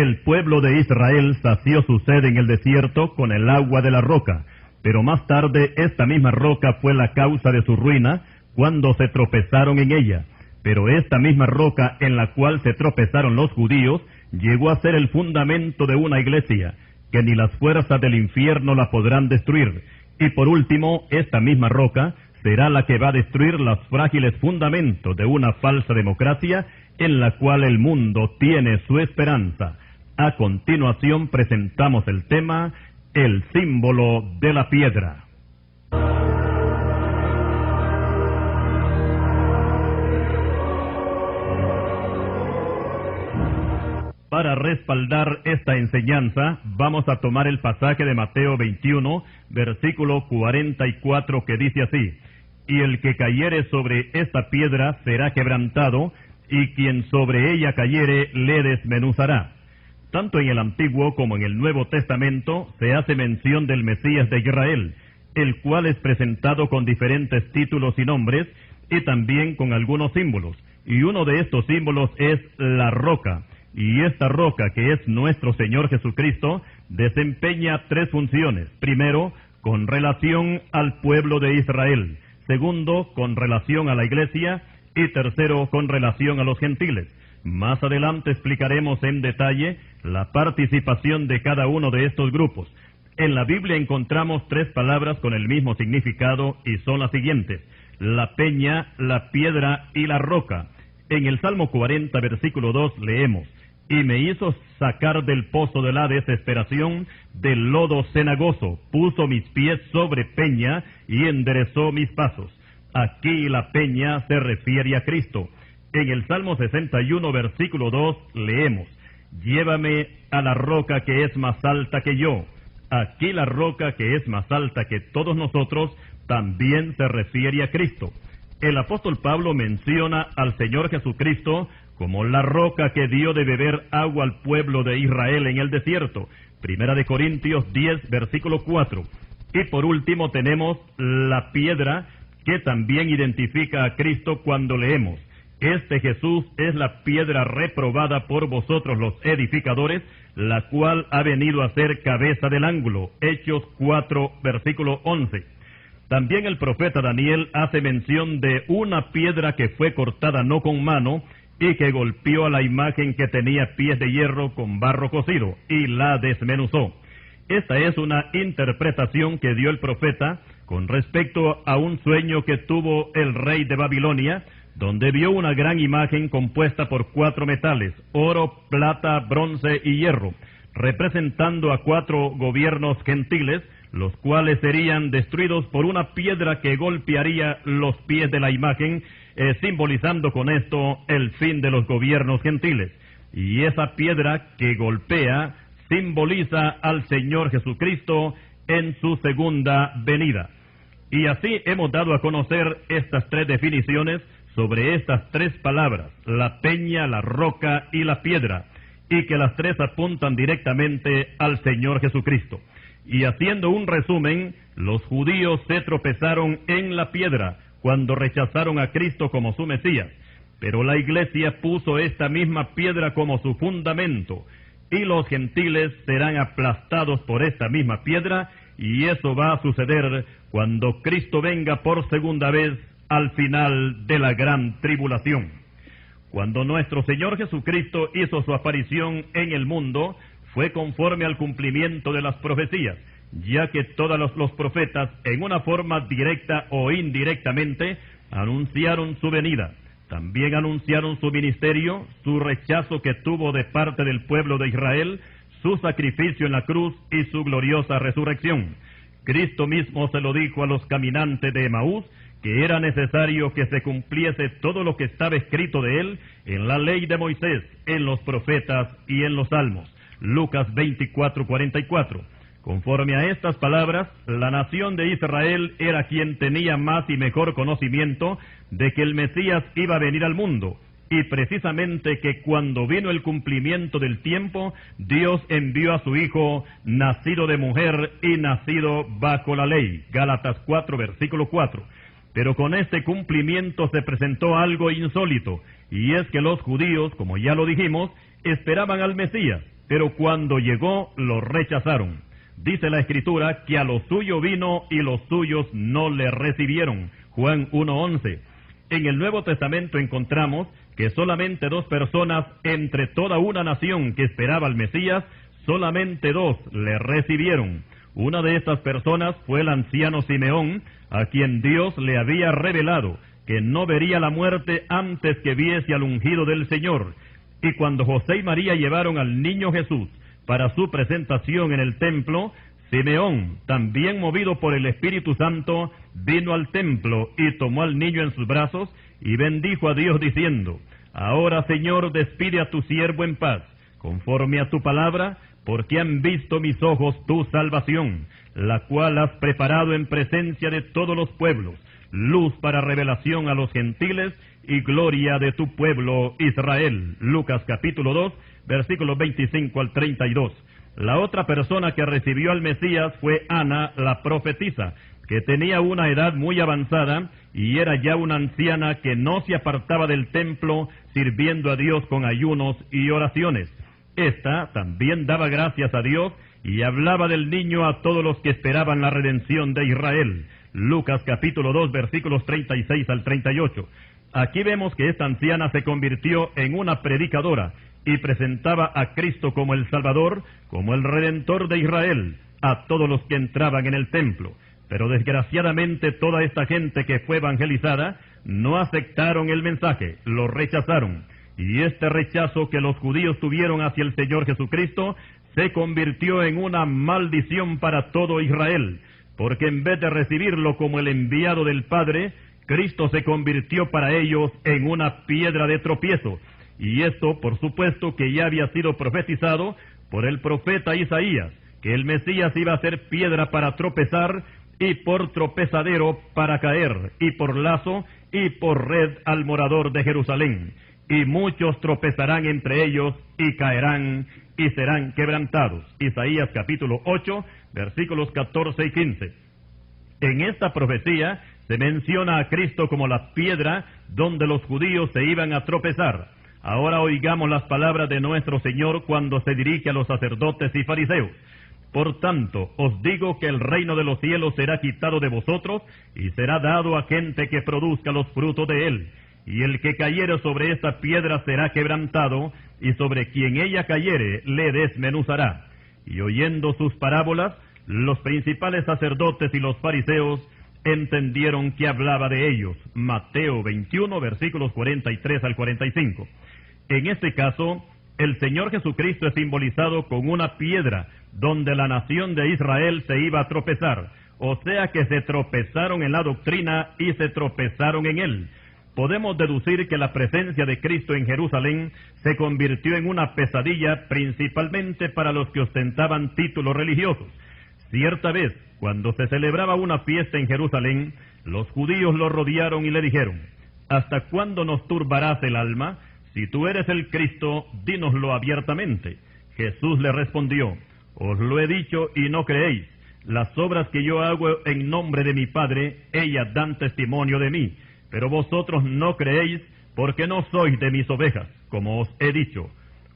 El pueblo de Israel sació su sed en el desierto con el agua de la roca, pero más tarde esta misma roca fue la causa de su ruina cuando se tropezaron en ella. Pero esta misma roca en la cual se tropezaron los judíos llegó a ser el fundamento de una iglesia, que ni las fuerzas del infierno la podrán destruir. Y por último, esta misma roca será la que va a destruir los frágiles fundamentos de una falsa democracia en la cual el mundo tiene su esperanza. A continuación presentamos el tema, el símbolo de la piedra. Para respaldar esta enseñanza, vamos a tomar el pasaje de Mateo 21, versículo 44, que dice así: Y el que cayere sobre esta piedra será quebrantado, y quien sobre ella cayere le desmenuzará. Tanto en el Antiguo como en el Nuevo Testamento se hace mención del Mesías de Israel, el cual es presentado con diferentes títulos y nombres, y también con algunos símbolos. Y uno de estos símbolos es la roca. Y esta roca, que es nuestro Señor Jesucristo, desempeña tres funciones. Primero, con relación al pueblo de Israel. Segundo, con relación a la iglesia. Y tercero, con relación a los gentiles. Más adelante explicaremos en detalle la participación de cada uno de estos grupos. En la Biblia encontramos tres palabras con el mismo significado y son las siguientes: la peña, la piedra y la roca. En el Salmo 40, versículo 2, leemos: Y me hizo sacar del pozo de la desesperación, del lodo cenagoso, puso mis pies sobre peña y enderezó mis pasos. Aquí la peña se refiere a Cristo. En el Salmo 61, versículo 2, leemos: Llévame a la roca que es más alta que yo. Aquí la roca que es más alta que todos nosotros también se refiere a Cristo. El apóstol Pablo menciona al Señor Jesucristo como la roca que dio de beber agua al pueblo de Israel en el desierto. Primera de Corintios 10, versículo 4. Y por último tenemos la piedra, que también identifica a Cristo cuando leemos: Este Jesús es la piedra reprobada por vosotros los edificadores, la cual ha venido a ser cabeza del ángulo. Hechos 4, versículo 11. También el profeta Daniel hace mención de una piedra que fue cortada no con mano y que golpeó a la imagen que tenía pies de hierro con barro cocido y la desmenuzó. Esta es una interpretación que dio el profeta con respecto a un sueño que tuvo el rey de Babilonia, donde vio una gran imagen compuesta por 4 metales: oro, plata, bronce y hierro, representando a 4 gobiernos gentiles, los cuales serían destruidos por una piedra que golpearía los pies de la imagen, simbolizando con esto el fin de los gobiernos gentiles. Y esa piedra que golpea simboliza al Señor Jesucristo en su segunda venida. Y así hemos dado a conocer estas 3 definiciones sobre estas 3 palabras: la peña, la roca y la piedra, y que las 3 apuntan directamente al Señor Jesucristo. Y haciendo un resumen, los judíos se tropezaron en la piedra cuando rechazaron a Cristo como su Mesías, pero la iglesia puso esta misma piedra como su fundamento, y los gentiles serán aplastados por esta misma piedra, y eso va a suceder cuando Cristo venga por segunda vez al final de la gran tribulación. Cuando nuestro Señor Jesucristo hizo su aparición en el mundo, fue conforme al cumplimiento de las profecías, ya que todos los profetas, en una forma directa o indirectamente, anunciaron su venida. También anunciaron su ministerio, su rechazo que tuvo de parte del pueblo de Israel, su sacrificio en la cruz y su gloriosa resurrección. Cristo mismo se lo dijo a los caminantes de Emaús, que era necesario que se cumpliese todo lo que estaba escrito de él en la ley de Moisés, en los profetas y en los salmos. Lucas 24, 44. Conforme a estas palabras, la nación de Israel era quien tenía más y mejor conocimiento de que el Mesías iba a venir al mundo, y precisamente que cuando vino el cumplimiento del tiempo, Dios envió a su Hijo, nacido de mujer y nacido bajo la ley. Gálatas 4, versículo 4. Pero con este cumplimiento se presentó algo insólito, y es que los judíos, como ya lo dijimos, esperaban al Mesías, pero cuando llegó lo rechazaron. Dice la Escritura que a lo suyo vino y los suyos no le recibieron. Juan 1:11. En el Nuevo Testamento encontramos que solamente 2 personas entre toda una nación que esperaba al Mesías, solamente 2 le recibieron. Una de estas personas fue el anciano Simeón, a quien Dios le había revelado que no vería la muerte antes que viese al ungido del Señor. Y cuando José y María llevaron al niño Jesús para su presentación en el templo, Simeón, también movido por el Espíritu Santo, vino al templo y tomó al niño en sus brazos y bendijo a Dios diciendo: Ahora, Señor, despide a tu siervo en paz, conforme a tu palabra, porque han visto mis ojos tu salvación, la cual has preparado en presencia de todos los pueblos, luz para revelación a los gentiles y gloria de tu pueblo Israel. Lucas capítulo 2, versículos 25 al 32. La otra persona que recibió al Mesías fue Ana, la profetisa, que tenía una edad muy avanzada y era ya una anciana que no se apartaba del templo sirviendo a Dios con ayunos y oraciones. Esta también daba gracias a Dios y hablaba del niño a todos los que esperaban la redención de Israel. Lucas capítulo 2, versículos 36 al 38. Aquí vemos que esta anciana se convirtió en una predicadora y presentaba a Cristo como el Salvador, como el Redentor de Israel, a todos los que entraban en el templo. Pero desgraciadamente toda esta gente que fue evangelizada no aceptaron el mensaje, lo rechazaron. Y este rechazo que los judíos tuvieron hacia el Señor Jesucristo se convirtió en una maldición para todo Israel, porque en vez de recibirlo como el enviado del Padre, Cristo se convirtió para ellos en una piedra de tropiezo. Y esto, por supuesto, que ya había sido profetizado por el profeta Isaías, que el Mesías iba a ser piedra para tropezar, y por tropezadero para caer, y por lazo, y por red al morador de Jerusalén. Y muchos tropezarán entre ellos, y caerán, y serán quebrantados. Isaías capítulo 8, versículos 14 y 15. En esta profecía se menciona a Cristo como la piedra donde los judíos se iban a tropezar. Ahora oigamos las palabras de nuestro Señor cuando se dirige a los sacerdotes y fariseos. Por tanto, os digo que el reino de los cielos será quitado de vosotros y será dado a gente que produzca los frutos de él. Y el que cayere sobre esta piedra será quebrantado, y sobre quien ella cayere le desmenuzará. Y oyendo sus parábolas, los principales sacerdotes y los fariseos entendieron que hablaba de ellos. Mateo 21, versículos 43 al 45. En este caso, el Señor Jesucristo es simbolizado con una piedra donde la nación de Israel se iba a tropezar. O sea que se tropezaron en la doctrina y se tropezaron en él. Podemos deducir que la presencia de Cristo en Jerusalén se convirtió en una pesadilla principalmente para los que ostentaban títulos religiosos. Cierta vez, cuando se celebraba una fiesta en Jerusalén, los judíos lo rodearon y le dijeron: ¿Hasta cuándo nos turbarás el alma? Si tú eres el Cristo, dínoslo abiertamente. Jesús le respondió: Os lo he dicho y no creéis. Las obras que yo hago en nombre de mi Padre, ellas dan testimonio de mí. Pero vosotros no creéis, porque no sois de mis ovejas, como os he dicho.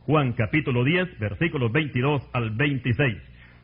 Juan capítulo 10, versículos 22 al 26.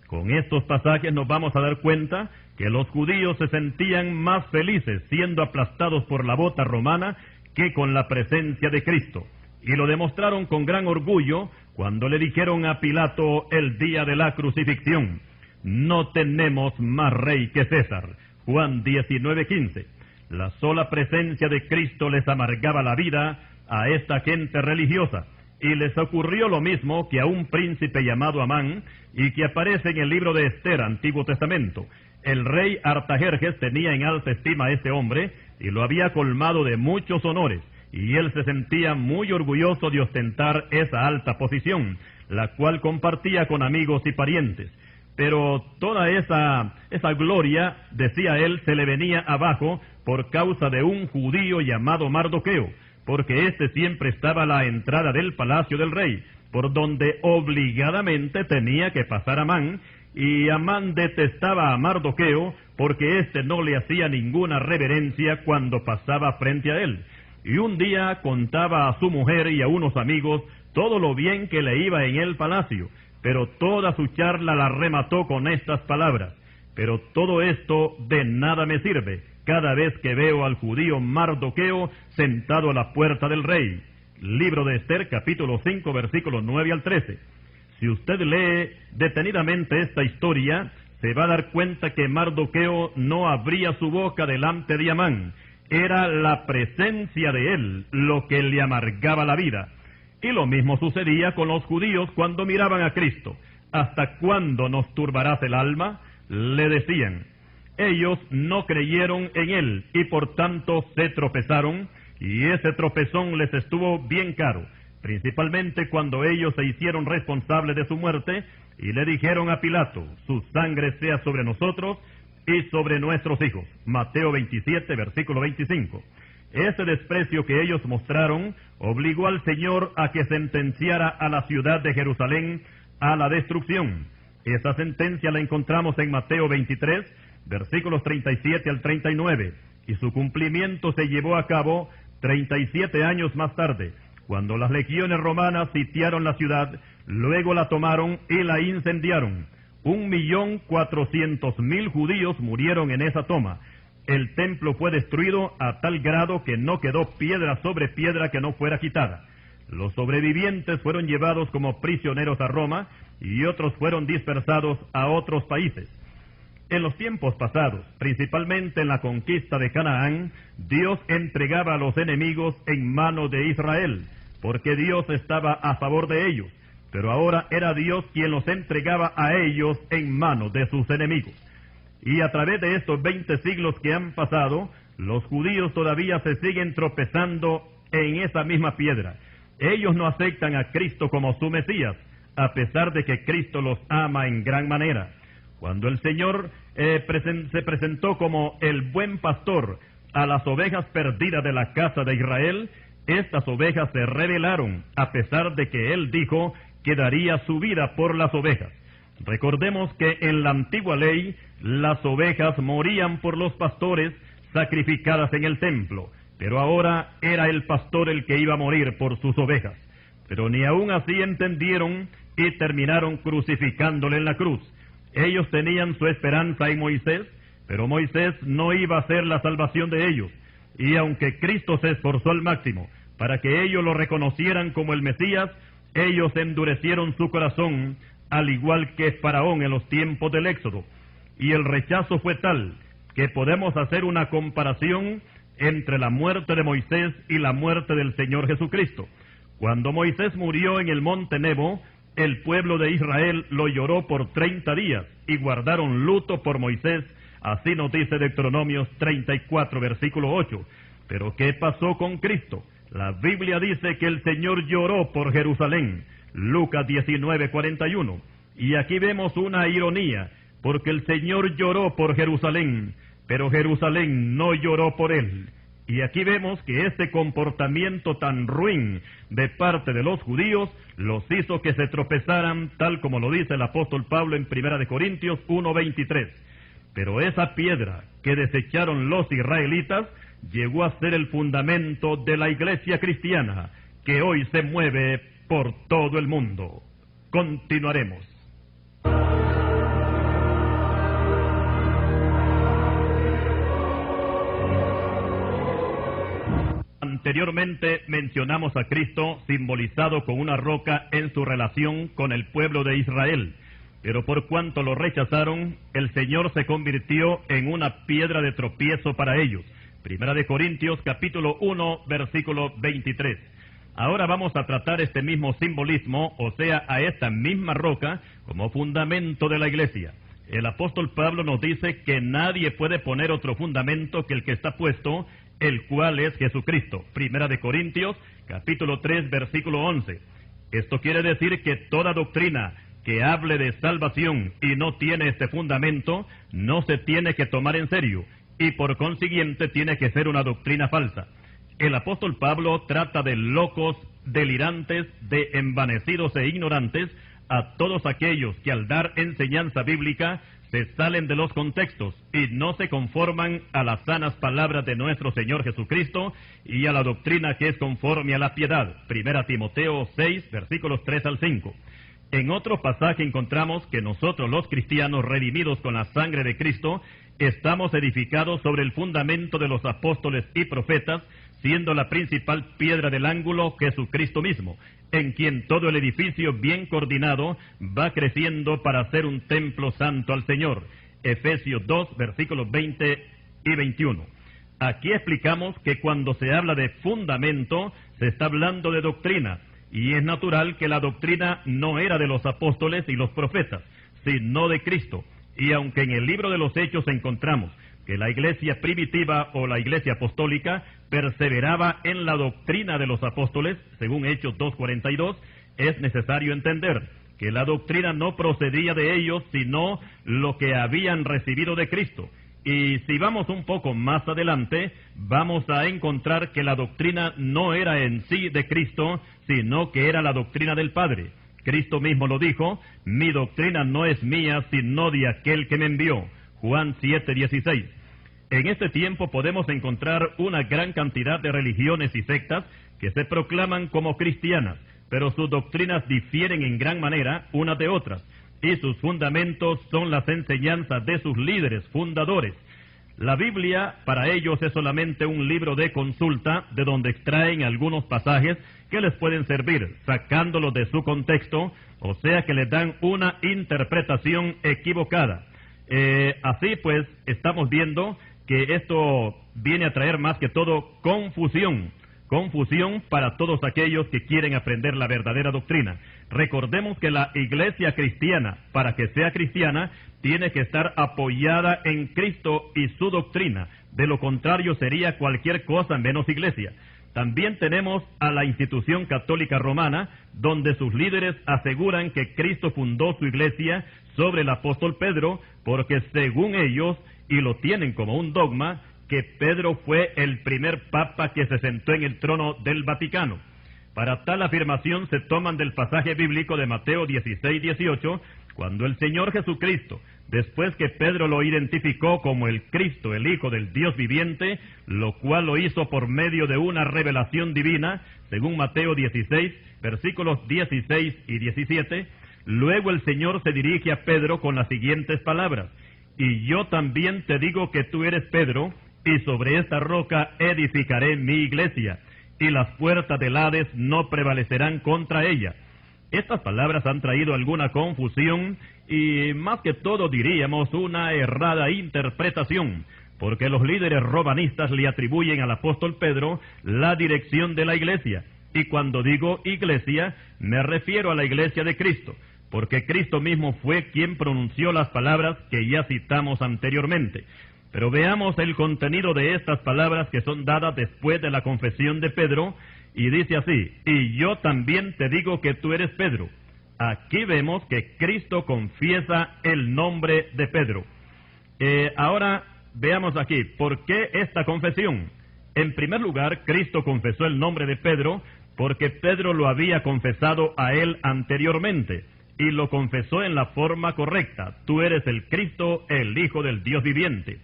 Con estos pasajes nos vamos a dar cuenta que los judíos se sentían más felices siendo aplastados por la bota romana que con la presencia de Cristo. Y lo demostraron con gran orgullo cuando le dijeron a Pilato el día de la crucifixión: no tenemos más rey que César. Juan 19:15. La sola presencia de Cristo les amargaba la vida a esta gente religiosa. Y les ocurrió lo mismo que a un príncipe llamado Amán, y que aparece en el libro de Esther, Antiguo Testamento. El rey Artajerjes tenía en alta estima a este hombre, y lo había colmado de muchos honores, y él se sentía muy orgulloso de ostentar esa alta posición, la cual compartía con amigos y parientes. Pero toda esa gloria, decía él, se le venía abajo por causa de un judío llamado Mardoqueo, porque éste siempre estaba a la entrada del palacio del rey, por donde obligadamente tenía que pasar Amán, y Amán detestaba a Mardoqueo porque éste no le hacía ninguna reverencia cuando pasaba frente a él. Y un día contaba a su mujer y a unos amigos todo lo bien que le iba en el palacio, pero toda su charla la remató con estas palabras: pero todo esto de nada me sirve cada vez que veo al judío Mardoqueo sentado a la puerta del rey. Libro de Esther, capítulo 5, versículos 9 al 13. Si usted lee detenidamente esta historia, se va a dar cuenta que Mardoqueo no abría su boca delante de Amán. Era la presencia de él lo que le amargaba la vida. Y lo mismo sucedía con los judíos cuando miraban a Cristo. ¿Hasta cuándo nos turbarás el alma?, le decían. Ellos no creyeron en él y por tanto se tropezaron, y ese tropezón les estuvo bien caro, principalmente cuando ellos se hicieron responsables de su muerte y le dijeron a Pilato: su sangre sea sobre nosotros y sobre nuestros hijos. Mateo 27, versículo 25. Ese desprecio que ellos mostraron obligó al Señor a que sentenciara a la ciudad de Jerusalén a la destrucción. Esa sentencia la encontramos en Mateo 23, versículos 37 al 39, y su cumplimiento se llevó a cabo 37 años más tarde, cuando las legiones romanas sitiaron la ciudad, luego la tomaron y la incendiaron. 1.400.000 judíos murieron en esa toma. El templo fue destruido a tal grado que no quedó piedra sobre piedra que no fuera quitada. Los sobrevivientes fueron llevados como prisioneros a Roma y otros fueron dispersados a otros países. En los tiempos pasados, principalmente en la conquista de Canaán, Dios entregaba a los enemigos en manos de Israel, porque Dios estaba a favor de ellos, pero ahora era Dios quien los entregaba a ellos en manos de sus enemigos. Y a través de estos 20 siglos que han pasado, los judíos todavía se siguen tropezando en esa misma piedra. Ellos no aceptan a Cristo como su Mesías, a pesar de que Cristo los ama en gran manera. Cuando el Señor se presentó como el buen pastor a las ovejas perdidas de la casa de Israel, estas ovejas se rebelaron, a pesar de que Él dijo que daría su vida por las ovejas. Recordemos que en la antigua ley, las ovejas morían por los pastores sacrificadas en el templo, pero ahora era el pastor el que iba a morir por sus ovejas. Pero ni aún así entendieron y terminaron crucificándole en la cruz. Ellos tenían su esperanza en Moisés, pero Moisés no iba a ser la salvación de ellos. Y aunque Cristo se esforzó al máximo para que ellos lo reconocieran como el Mesías, ellos endurecieron su corazón, al igual que Faraón en los tiempos del Éxodo. Y el rechazo fue tal que podemos hacer una comparación entre la muerte de Moisés y la muerte del Señor Jesucristo. Cuando Moisés murió en el monte Nebo, el pueblo de Israel lo lloró por 30 días y guardaron luto por Moisés. Así nos dice Deuteronomios 34, versículo 8. Pero ¿qué pasó con Cristo? La Biblia dice que el Señor lloró por Jerusalén. Lucas 19, 41. Y aquí vemos una ironía, porque el Señor lloró por Jerusalén, pero Jerusalén no lloró por él. Y aquí vemos que este comportamiento tan ruin de parte de los judíos los hizo que se tropezaran, tal como lo dice el apóstol Pablo en 1 Corintios 1:23. Pero esa piedra que desecharon los israelitas llegó a ser el fundamento de la iglesia cristiana, que hoy se mueve por todo el mundo. Continuaremos. Anteriormente mencionamos a Cristo simbolizado con una roca en su relación con el pueblo de Israel, pero por cuanto lo rechazaron, el Señor se convirtió en una piedra de tropiezo para ellos. 1 Corintios capítulo 1, versículo 23. Ahora vamos a tratar este mismo simbolismo, o sea, a esta misma roca, como fundamento de la iglesia. El apóstol Pablo nos dice que nadie puede poner otro fundamento que el que está puesto, el cual es Jesucristo. 1 Corintios, capítulo 3, versículo 11. Esto quiere decir que toda doctrina que hable de salvación y no tiene este fundamento, no se tiene que tomar en serio, y por consiguiente tiene que ser una doctrina falsa. El apóstol Pablo trata de locos, delirantes, de envanecidos e ignorantes a todos aquellos que al dar enseñanza bíblica se salen de los contextos y no se conforman a las sanas palabras de nuestro Señor Jesucristo y a la doctrina que es conforme a la piedad. 1 Timoteo 6, versículos 3 al 5. En otro pasaje encontramos que nosotros los cristianos redimidos con la sangre de Cristo estamos edificados sobre el fundamento de los apóstoles y profetas, siendo la principal piedra del ángulo Jesucristo mismo, en quien todo el edificio bien coordinado va creciendo para ser un templo santo al Señor. Efesios 2, versículos 20 y 21. Aquí explicamos que cuando se habla de fundamento, se está hablando de doctrina, y es natural que la doctrina no era de los apóstoles y los profetas, sino de Cristo. Y aunque en el libro de los Hechos encontramos que la iglesia primitiva o la iglesia apostólica perseveraba en la doctrina de los apóstoles, según Hechos 2:42, es necesario entender que la doctrina no procedía de ellos, sino lo que habían recibido de Cristo. Y si vamos un poco más adelante, vamos a encontrar que la doctrina no era en sí de Cristo, sino que era la doctrina del Padre. Cristo mismo lo dijo: mi doctrina no es mía, sino de aquel que me envió. Juan 7:16. En este tiempo podemos encontrar una gran cantidad de religiones y sectas que se proclaman como cristianas, pero sus doctrinas difieren en gran manera unas de otras, y sus fundamentos son las enseñanzas de sus líderes fundadores. La Biblia para ellos es solamente un libro de consulta de donde extraen algunos pasajes que les pueden servir, sacándolos de su contexto, o sea que les dan una interpretación equivocada. Así pues, estamos viendo que esto viene a traer más que todo confusión para todos aquellos que quieren aprender la verdadera doctrina. Recordemos que la iglesia cristiana, para que sea cristiana, tiene que estar apoyada en Cristo y su doctrina. De lo contrario sería cualquier cosa menos iglesia. También tenemos a la institución católica romana, donde sus líderes aseguran que Cristo fundó su iglesia sobre el apóstol Pedro, porque según ellos, y lo tienen como un dogma, que Pedro fue el primer papa que se sentó en el trono del Vaticano. Para tal afirmación se toman del pasaje bíblico de Mateo 16:18, cuando el Señor Jesucristo, después que Pedro lo identificó como el Cristo, el Hijo del Dios viviente, lo cual lo hizo por medio de una revelación divina, según Mateo 16, versículos 16 y 17, luego el Señor se dirige a Pedro con las siguientes palabras: y yo también te digo que tú eres Pedro, y sobre esta roca edificaré mi iglesia, y las puertas del Hades no prevalecerán contra ella. Estas palabras han traído alguna confusión y más que todo diríamos una errada interpretación, porque los líderes romanistas le atribuyen al apóstol Pedro la dirección de la iglesia. Y cuando digo iglesia, me refiero a la iglesia de Cristo, porque Cristo mismo fue quien pronunció las palabras que ya citamos anteriormente. Pero veamos el contenido de estas palabras que son dadas después de la confesión de Pedro, y dice así: y yo también te digo que tú eres Pedro. Aquí vemos que Cristo confiesa el nombre de Pedro. Ahora veamos aquí, ¿por qué esta confesión? En primer lugar, Cristo confesó el nombre de Pedro porque Pedro lo había confesado a él anteriormente, y lo confesó en la forma correcta: tú eres el Cristo, el Hijo del Dios viviente.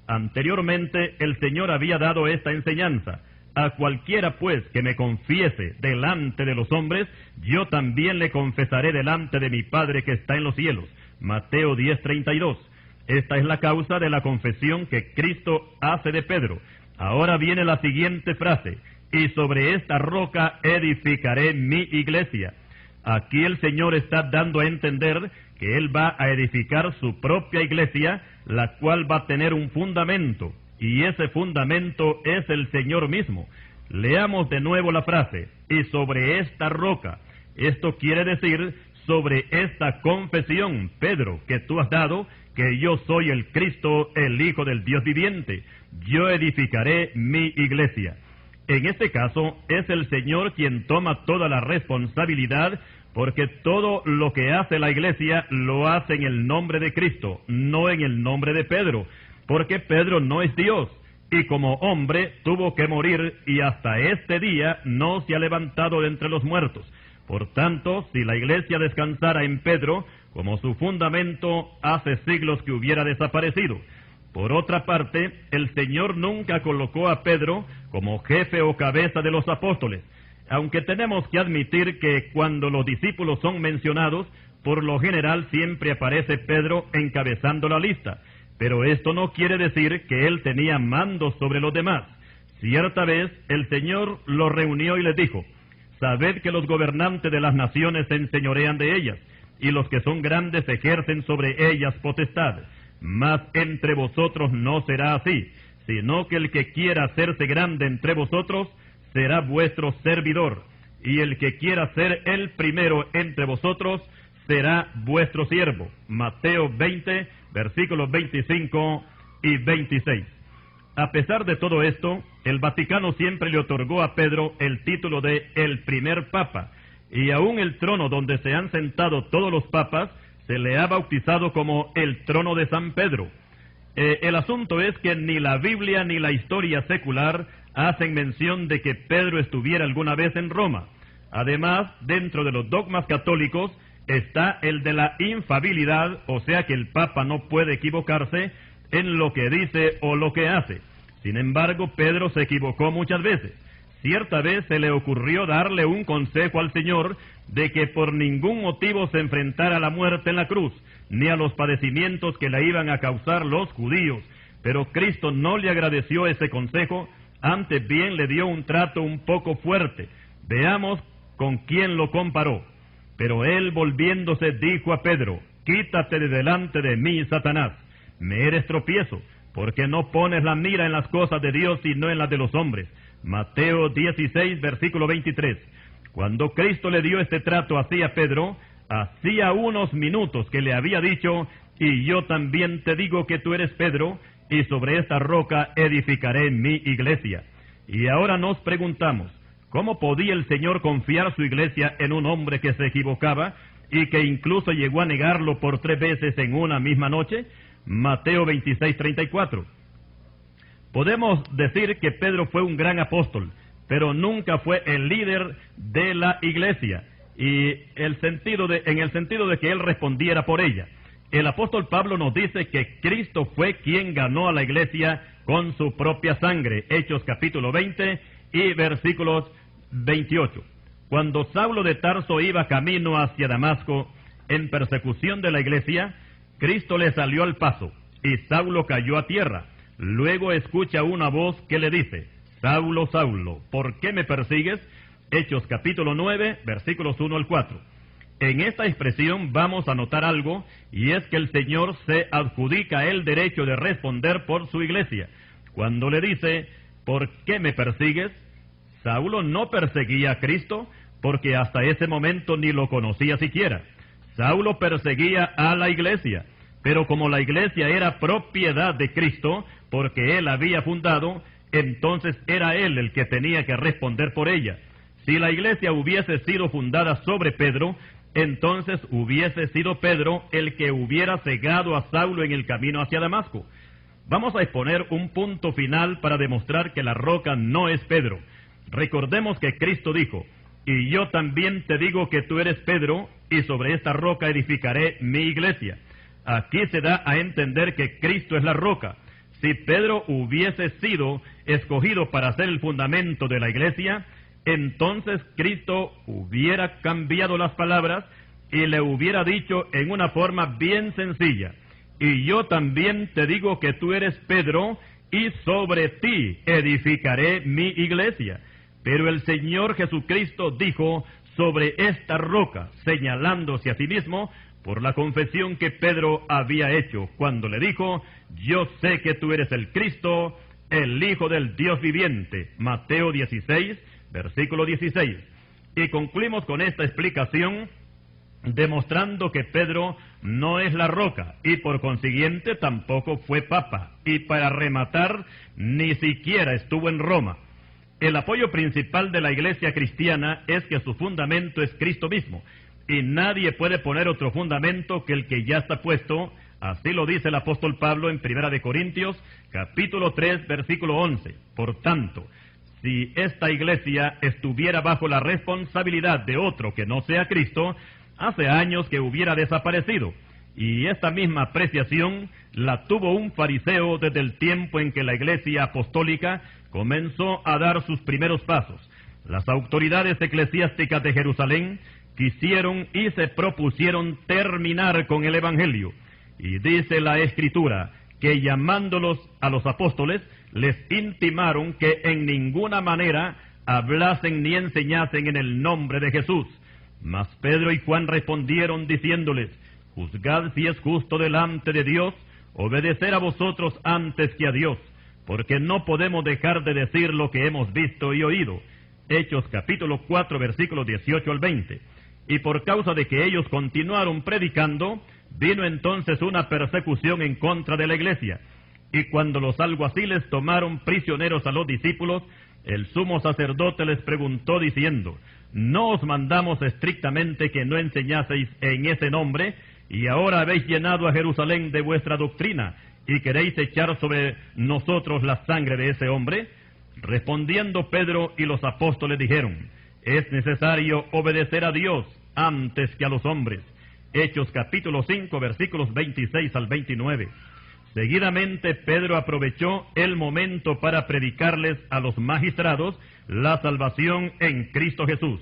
Anteriormente el Señor había dado esta enseñanza: a cualquiera pues que me confiese delante de los hombres, yo también le confesaré delante de mi Padre que está en los cielos. Mateo 10:32. Esta es la causa de la confesión que Cristo hace de Pedro. Ahora viene la siguiente frase: y sobre esta roca edificaré mi iglesia. Aquí el Señor está dando a entender que Él va a edificar su propia iglesia, la cual va a tener un fundamento, y ese fundamento es el Señor mismo. Leamos de nuevo la frase: y sobre esta roca. Esto quiere decir sobre esta confesión, Pedro, que tú has dado, que yo soy el Cristo, el Hijo del Dios viviente. Yo edificaré mi iglesia. En este caso, es el Señor quien toma toda la responsabilidad, porque todo lo que hace la iglesia lo hace en el nombre de Cristo, no en el nombre de Pedro, porque Pedro no es Dios, y como hombre tuvo que morir, y hasta este día no se ha levantado de entre los muertos. Por tanto, si la iglesia descansara en Pedro, como su fundamento hace siglos que hubiera desaparecido. Por otra parte, el Señor nunca colocó a Pedro como jefe o cabeza de los apóstoles, aunque tenemos que admitir que cuando los discípulos son mencionados, por lo general siempre aparece Pedro encabezando la lista, pero esto no quiere decir que él tenía mando sobre los demás. Cierta vez el Señor los reunió y les dijo: sabed que los gobernantes de las naciones se enseñorean de ellas, y los que son grandes ejercen sobre ellas potestad. Mas entre vosotros no será así, sino que el que quiera hacerse grande entre vosotros será vuestro servidor, y el que quiera ser el primero entre vosotros será vuestro siervo. Mateo 20, versículos 25 y 26. A pesar de todo esto, el Vaticano siempre le otorgó a Pedro el título de el primer papa, y aún el trono donde se han sentado todos los papas se le ha bautizado como el trono de San Pedro. El asunto es que ni la Biblia ni la historia secular hacen mención de que Pedro estuviera alguna vez en Roma. Además, dentro de los dogmas católicos está el de la infalibilidad, o sea que el Papa no puede equivocarse en lo que dice o lo que hace. Sin embargo, Pedro se equivocó muchas veces. Cierta vez se le ocurrió darle un consejo al Señor de que por ningún motivo se enfrentara a la muerte en la cruz, ni a los padecimientos que le iban a causar los judíos. Pero Cristo no le agradeció ese consejo, antes bien le dio un trato un poco fuerte. Veamos con quién lo comparó. Pero él, volviéndose, dijo a Pedro: quítate de delante de mí, Satanás, me eres tropiezo, porque no pones la mira en las cosas de Dios, sino en las de los hombres. Mateo 16, versículo 23. Cuando Cristo le dio este trato así a Pedro, hacía unos minutos que le había dicho: y yo también te digo que tú eres Pedro, y sobre esta roca edificaré mi iglesia. Y ahora nos preguntamos, ¿cómo podía el Señor confiar su iglesia en un hombre que se equivocaba y que incluso llegó a negarlo por 3 veces en una misma noche? Mateo 26, 34. Podemos decir que Pedro fue un gran apóstol, pero nunca fue el líder de la iglesia, y en el sentido de que él respondiera por ella. El apóstol Pablo nos dice que Cristo fue quien ganó a la iglesia con su propia sangre. Hechos capítulo 20 y versículos 28. Cuando Saulo de Tarso iba camino hacia Damasco en persecución de la iglesia, Cristo le salió al paso y Saulo cayó a tierra. Luego escucha una voz que le dice: Saulo, Saulo, ¿por qué me persigues? Hechos capítulo 9, versículos 1 al 4. En esta expresión vamos a notar algo, y es que el Señor se adjudica el derecho de responder por su iglesia. Cuando le dice: ¿por qué me persigues? Saulo no perseguía a Cristo, porque hasta ese momento ni lo conocía siquiera. Saulo perseguía a la iglesia, pero como la iglesia era propiedad de Cristo, porque él había fundado, entonces era él el que tenía que responder por ella. Si la iglesia hubiese sido fundada sobre Pedro, entonces hubiese sido Pedro el que hubiera cegado a Saulo en el camino hacia Damasco. Vamos a exponer un punto final para demostrar que la roca no es Pedro. Recordemos que Cristo dijo: y yo también te digo que tú eres Pedro, y sobre esta roca edificaré mi iglesia. Aquí se da a entender que Cristo es la roca. Si Pedro hubiese sido escogido para ser el fundamento de la iglesia, entonces Cristo hubiera cambiado las palabras y le hubiera dicho en una forma bien sencilla: y yo también te digo que tú eres Pedro, y sobre ti edificaré mi iglesia. Pero el Señor Jesucristo dijo: sobre esta roca, señalándose a sí mismo por la confesión que Pedro había hecho cuando le dijo: yo sé que tú eres el Cristo, el Hijo del Dios viviente. Mateo 16, versículo 16. Y concluimos con esta explicación, demostrando que Pedro no es la roca, y por consiguiente tampoco fue papa, y para rematar, ni siquiera estuvo en Roma. El apoyo principal de la iglesia cristiana es que su fundamento es Cristo mismo, y nadie puede poner otro fundamento que el que ya está puesto. Así lo dice el apóstol Pablo en 1 Corintios, capítulo 3, versículo 11. Por tanto, si esta iglesia estuviera bajo la responsabilidad de otro que no sea Cristo, hace años que hubiera desaparecido. Y esta misma apreciación la tuvo un fariseo desde el tiempo en que la iglesia apostólica comenzó a dar sus primeros pasos. Las autoridades eclesiásticas de Jerusalén quisieron y se propusieron terminar con el Evangelio. Y dice la Escritura que llamándolos a los apóstoles, les intimaron que en ninguna manera hablasen ni enseñasen en el nombre de Jesús. Mas Pedro y Juan respondieron diciéndoles: juzgad si es justo delante de Dios obedecer a vosotros antes que a Dios, porque no podemos dejar de decir lo que hemos visto y oído. Hechos capítulo 4, versículos 18 al 20. Y por causa de que ellos continuaron predicando, vino entonces una persecución en contra de la iglesia. Y cuando los alguaciles tomaron prisioneros a los discípulos, el sumo sacerdote les preguntó diciendo: ¿no os mandamos estrictamente que no enseñaseis en ese nombre? Y ahora habéis llenado a Jerusalén de vuestra doctrina, y queréis echar sobre nosotros la sangre de ese hombre. Respondiendo Pedro y los apóstoles dijeron: es necesario obedecer a Dios antes que a los hombres. Hechos capítulo 5, versículos 26 al 29. Seguidamente Pedro aprovechó el momento para predicarles a los magistrados la salvación en Cristo Jesús.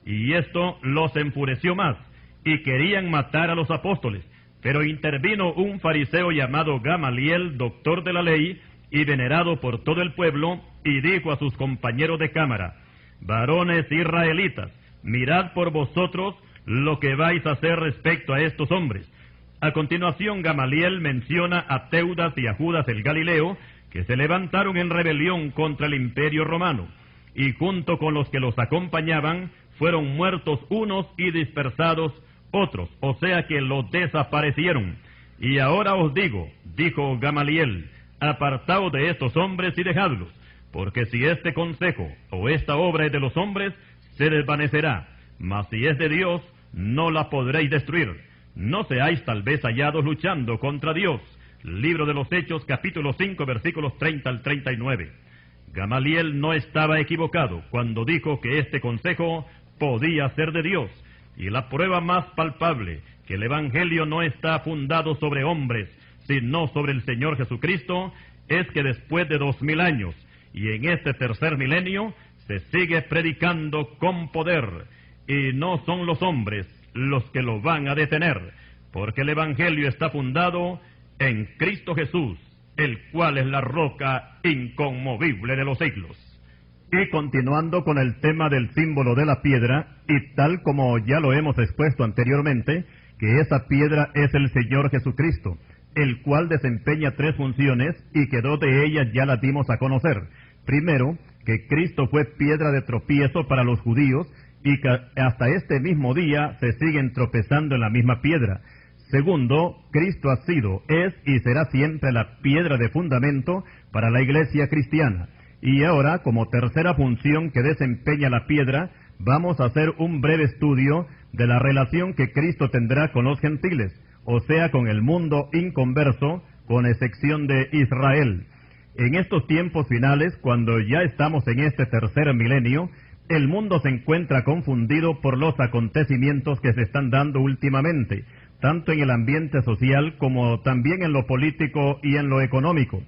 Y esto los enfureció más, y querían matar a los apóstoles. Pero intervino un fariseo llamado Gamaliel, doctor de la ley, y venerado por todo el pueblo, y dijo a sus compañeros de cámara: varones israelitas, mirad por vosotros lo que vais a hacer respecto a estos hombres. A continuación, Gamaliel menciona a Teudas y a Judas el Galileo, que se levantaron en rebelión contra el imperio romano, y junto con los que los acompañaban, fueron muertos unos y dispersados otros, o sea que los desaparecieron. Y ahora os digo, dijo Gamaliel, apartaos de estos hombres y dejadlos, porque si este consejo o esta obra es de los hombres, se desvanecerá, mas si es de Dios, no la podréis destruir. No seáis tal vez hallados luchando contra Dios. Libro de los Hechos, capítulo 5, versículos 30 al 39. Gamaliel no estaba equivocado cuando dijo que este consejo podía ser de Dios. Y la prueba más palpable que el Evangelio no está fundado sobre hombres, sino sobre el Señor Jesucristo, es que después de 2000 años, y en este tercer milenio, se sigue predicando con poder, y no son los hombres los que lo van a detener, porque el Evangelio está fundado en Cristo Jesús, el cual es la roca inconmovible de los siglos. Y continuando con el tema del símbolo de la piedra, y tal como ya lo hemos expuesto anteriormente, que esa piedra es el Señor Jesucristo, el cual desempeña tres funciones, y que dos de ellas ya las dimos a conocer. Primero, que Cristo fue piedra de tropiezo para los judíos, y que hasta este mismo día se siguen tropezando en la misma piedra. Segundo, Cristo ha sido, es y será siempre la piedra de fundamento para la iglesia cristiana. Y ahora, como tercera función que desempeña la piedra, vamos a hacer un breve estudio de la relación que Cristo tendrá con los gentiles, o sea, con el mundo inconverso, con excepción de Israel. En estos tiempos finales, cuando ya estamos en este tercer milenio, el mundo se encuentra confundido por los acontecimientos que se están dando últimamente, tanto en el ambiente social como también en lo político y en lo económico.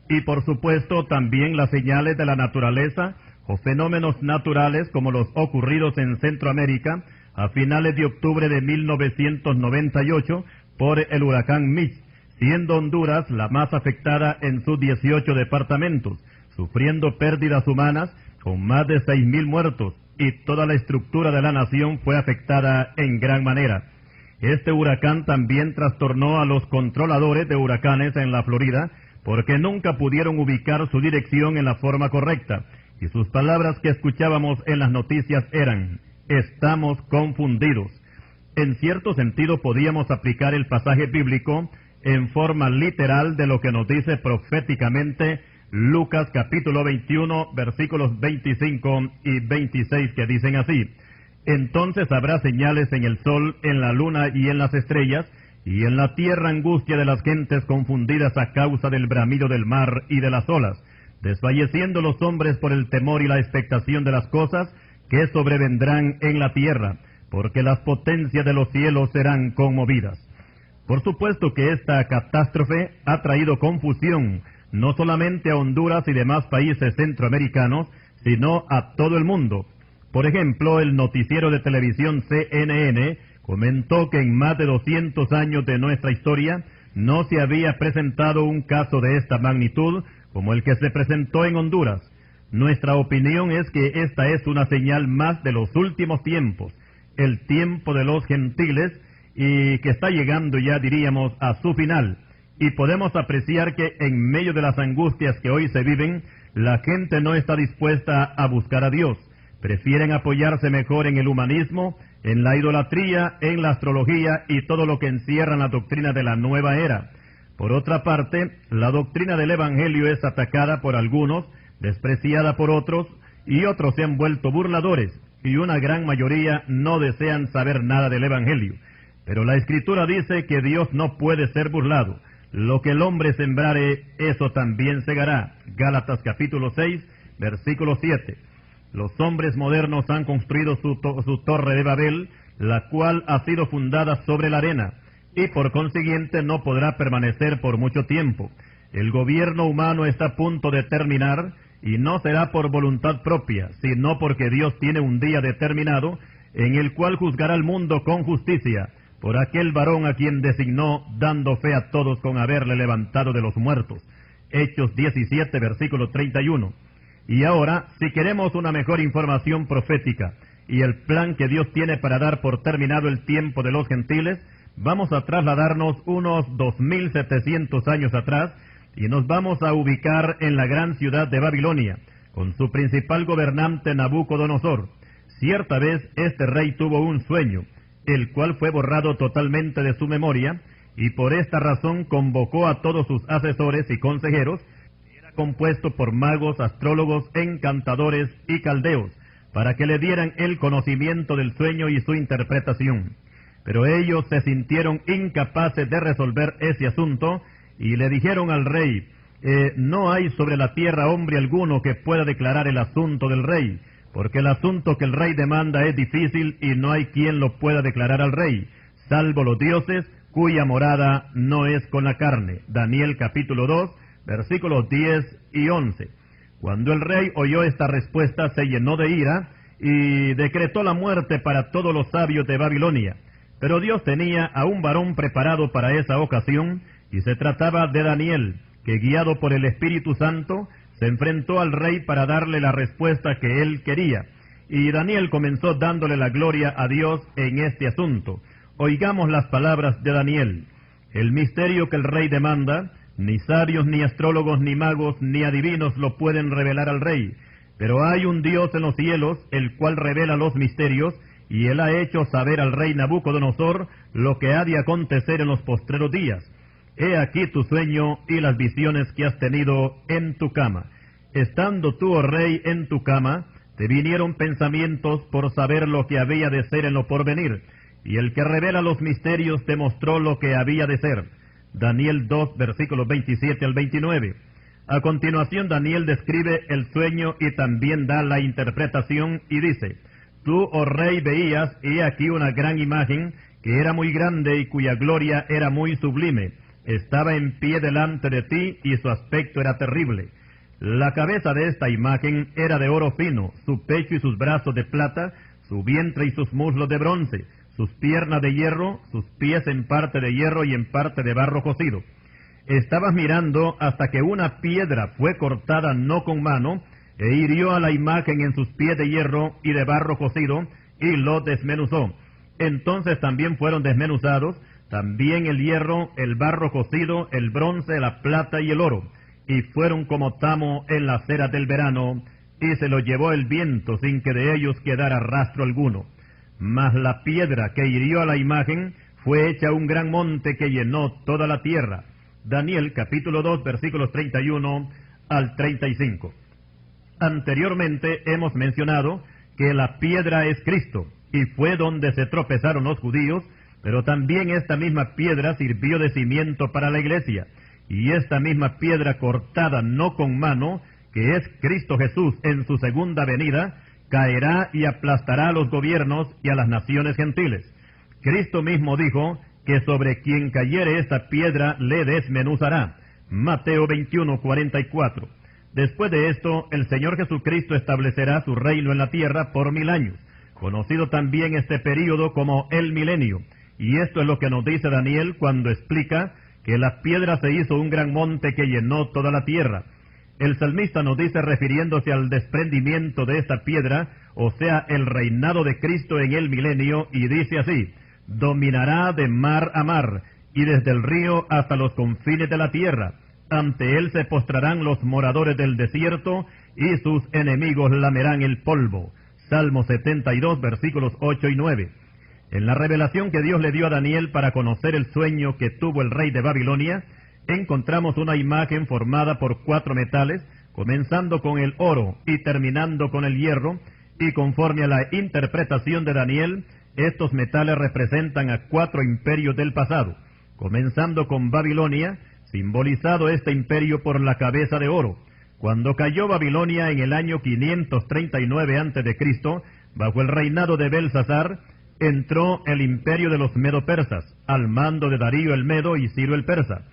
Y por supuesto también las señales de la naturaleza o fenómenos naturales como los ocurridos en Centroamérica a finales de octubre de 1998 por el huracán Mitch, siendo Honduras la más afectada en sus 18 departamentos, sufriendo pérdidas humanas con más de 6,000 muertos, y toda la estructura de la nación fue afectada en gran manera. Este huracán también trastornó a los controladores de huracanes en la Florida, porque nunca pudieron ubicar su dirección en la forma correcta, y sus palabras que escuchábamos en las noticias eran: estamos confundidos. En cierto sentido podíamos aplicar el pasaje bíblico en forma literal de lo que nos dice proféticamente Lucas capítulo 21, versículos 25 y 26, que dicen así: entonces habrá señales en el sol, en la luna y en las estrellas, y en la tierra angustia de las gentes confundidas a causa del bramido del mar y de las olas, desfalleciendo los hombres por el temor y la expectación de las cosas que sobrevendrán en la tierra, porque las potencias de los cielos serán conmovidas. Por supuesto que esta catástrofe ha traído confusión, no solamente a Honduras y demás países centroamericanos, sino a todo el mundo. Por ejemplo, el noticiero de televisión CNN comentó que en más de 200 años de nuestra historia no se había presentado un caso de esta magnitud como el que se presentó en Honduras. Nuestra opinión es que esta es una señal más de los últimos tiempos, el tiempo de los gentiles, y que está llegando ya, diríamos, a su final. Y podemos apreciar que en medio de las angustias que hoy se viven, la gente no está dispuesta a buscar a Dios. Prefieren apoyarse mejor en el humanismo, en la idolatría, en la astrología y todo lo que encierra la doctrina de la nueva era. Por otra parte, la doctrina del Evangelio es atacada por algunos, despreciada por otros, y otros se han vuelto burladores, y una gran mayoría no desean saber nada del Evangelio. Pero la Escritura dice que Dios no puede ser burlado. Lo que el hombre sembrare, eso también segará. Gálatas capítulo 6, versículo 7. Los hombres modernos han construido su torre de Babel, la cual ha sido fundada sobre la arena, y por consiguiente no podrá permanecer por mucho tiempo. El gobierno humano está a punto de terminar, y no será por voluntad propia, sino porque Dios tiene un día determinado, en el cual juzgará al mundo con justicia, por aquel varón a quien designó, dando fe a todos con haberle levantado de los muertos. Hechos 17, versículo 31. Y ahora, si queremos una mejor información profética y el plan que Dios tiene para dar por terminado el tiempo de los gentiles, vamos a trasladarnos unos 2700 años atrás y nos vamos a ubicar en la gran ciudad de Babilonia, con su principal gobernante Nabucodonosor. Cierta vez este rey tuvo un sueño, el cual fue borrado totalmente de su memoria, y por esta razón convocó a todos sus asesores y consejeros, que era compuesto por magos, astrólogos, encantadores y caldeos, para que le dieran el conocimiento del sueño y su interpretación. Pero ellos se sintieron incapaces de resolver ese asunto, y le dijeron al rey, no hay sobre la tierra hombre alguno que pueda declarar el asunto del rey, porque el asunto que el rey demanda es difícil y no hay quien lo pueda declarar al rey, salvo los dioses, cuya morada no es con la carne. Daniel capítulo 2, versículos 10 y 11. Cuando el rey oyó esta respuesta, se llenó de ira y decretó la muerte para todos los sabios de Babilonia. Pero Dios tenía a un varón preparado para esa ocasión, y se trataba de Daniel, que guiado por el Espíritu Santo, se enfrentó al rey para darle la respuesta que él quería. Y Daniel comenzó dándole la gloria a Dios en este asunto. Oigamos las palabras de Daniel. El misterio que el rey demanda, ni sabios, ni astrólogos, ni magos, ni adivinos lo pueden revelar al rey. Pero hay un Dios en los cielos, el cual revela los misterios, y él ha hecho saber al rey Nabucodonosor lo que ha de acontecer en los postreros días. He aquí tu sueño y las visiones que has tenido en tu cama. Estando tú, oh rey, en tu cama, te vinieron pensamientos por saber lo que había de ser en lo porvenir, y el que revela los misterios te mostró lo que había de ser. Daniel 2, versículos 27 al 29. A continuación, Daniel describe el sueño y también da la interpretación y dice, tú, oh rey, veías, y aquí una gran imagen, que era muy grande y cuya gloria era muy sublime. Estaba en pie delante de ti, y su aspecto era terrible. La cabeza de esta imagen era de oro fino, su pecho y sus brazos de plata, su vientre y sus muslos de bronce, sus piernas de hierro, sus pies en parte de hierro y en parte de barro cocido. Estabas mirando hasta que una piedra fue cortada no con mano, e hirió a la imagen en sus pies de hierro y de barro cocido, y lo desmenuzó. Entonces también fueron desmenuzados, también el hierro, el barro cocido, el bronce, la plata y el oro, y fueron como tamo en las eras del verano, y se lo llevó el viento sin que de ellos quedara rastro alguno. Mas la piedra que hirió a la imagen fue hecha un gran monte que llenó toda la tierra. Daniel capítulo 2 versículos 31 al 35. Anteriormente hemos mencionado que la piedra es Cristo, y fue donde se tropezaron los judíos, pero también esta misma piedra sirvió de cimiento para la iglesia, y esta misma piedra cortada no con mano, que es Cristo Jesús en su segunda venida, caerá y aplastará a los gobiernos y a las naciones gentiles. Cristo mismo dijo que sobre quien cayere esta piedra le desmenuzará. Mateo 21:44. Después de esto, el Señor Jesucristo establecerá su reino en la tierra por 1000 años, conocido también este período como el milenio. Y esto es lo que nos dice Daniel cuando explica que la piedra se hizo un gran monte que llenó toda la tierra. El salmista nos dice, refiriéndose al desprendimiento de esta piedra, o sea, el reinado de Cristo en el milenio, y dice así: dominará de mar a mar, y desde el río hasta los confines de la tierra. Ante él se postrarán los moradores del desierto, y sus enemigos lamerán el polvo. Salmo 72, versículos 8 y 9. En la revelación que Dios le dio a Daniel para conocer el sueño que tuvo el rey de Babilonia, encontramos una imagen formada por 4 metales, comenzando con el oro y terminando con el hierro, y conforme a la interpretación de Daniel, estos metales representan a 4 imperios del pasado, comenzando con Babilonia, simbolizado este imperio por la cabeza de oro. Cuando cayó Babilonia en el año 539 a.C., bajo el reinado de Belsasar, entró el imperio de los medo-persas, al mando de Darío el Medo y Ciro el Persa.